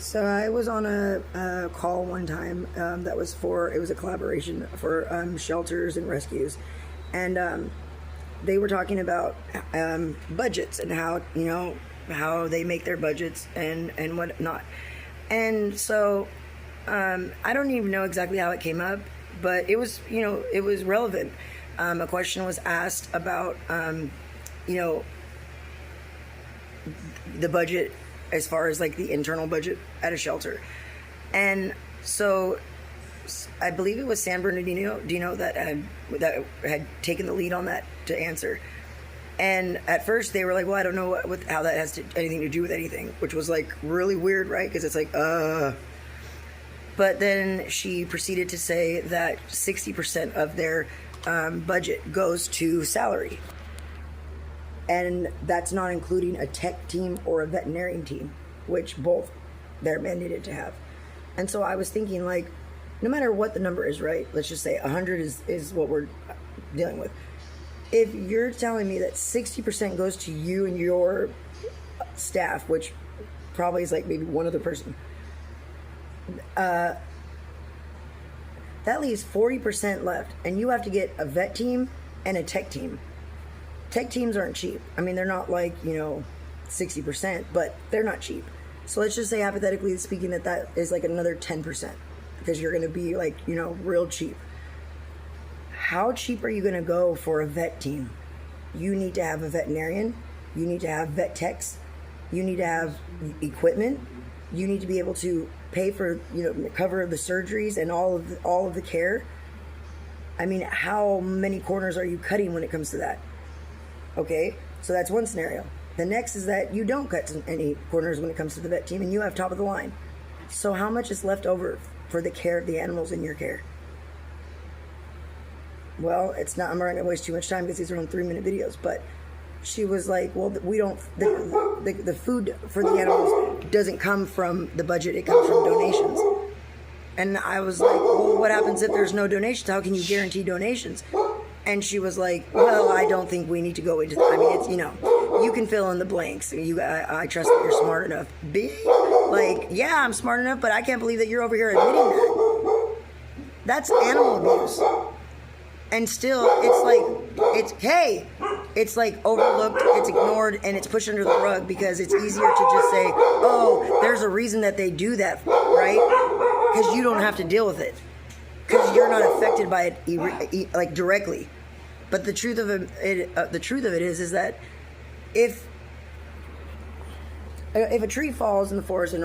So I was on a call one time it was a collaboration for shelters and rescues, and they were talking about budgets and how they make their budgets and whatnot. And so I don't even know exactly how it came up, but it was relevant. A question was asked about the budget as far as like the internal budget at a shelter. And so I believe it was San Bernardino that had taken the lead on that to answer. And at first they were like, well, I don't know how that has anything to do with anything, which was like really weird, right? Because it's like, But then she proceeded to say that 60% of their budget goes to salary. And that's not including a tech team or a veterinarian team, which both they're mandated to have. And so I was thinking, like, no matter what the number is, right? Let's just say 100 is what we're dealing with. If you're telling me that 60% goes to you and your staff, which probably is like maybe one other person, that leaves 40% left, and you have to get a vet team and a tech team. Tech teams aren't cheap. I mean, they're not like 60%, but they're not cheap. So let's just say, hypothetically speaking, that is like another 10%, because you're going to be like real cheap. How cheap are you going to go for a vet team? You need to have a veterinarian. You need to have vet techs. You need to have equipment. You need to be able to pay for cover the surgeries and all of the care. I mean, how many corners are you cutting when it comes to that? Okay, so that's one scenario. The next is that you don't cut any corners when it comes to the vet team, and you have top of the line. So how much is left over for the care of the animals in your care? Well, it's not. I'm not going to waste too much time because these are on 3-minute videos. But she was like, "Well, we don't. The food for the animals doesn't come from the budget. It comes from donations." And I was like, "Well, what happens if there's no donations? How can you guarantee donations?" And she was like, well, I don't think we need to go into that. I mean, it's, you can fill in the blanks. I trust that you're smart enough. Like, yeah, I'm smart enough, but I can't believe that you're over here admitting that. That's animal abuse. And still, it's like overlooked, it's ignored, and it's pushed under the rug because it's easier to just say, oh, there's a reason that they do that, right? Because you don't have to deal with it. Because you're not affected by it like directly. But the truth of it is that if a tree falls in the forest and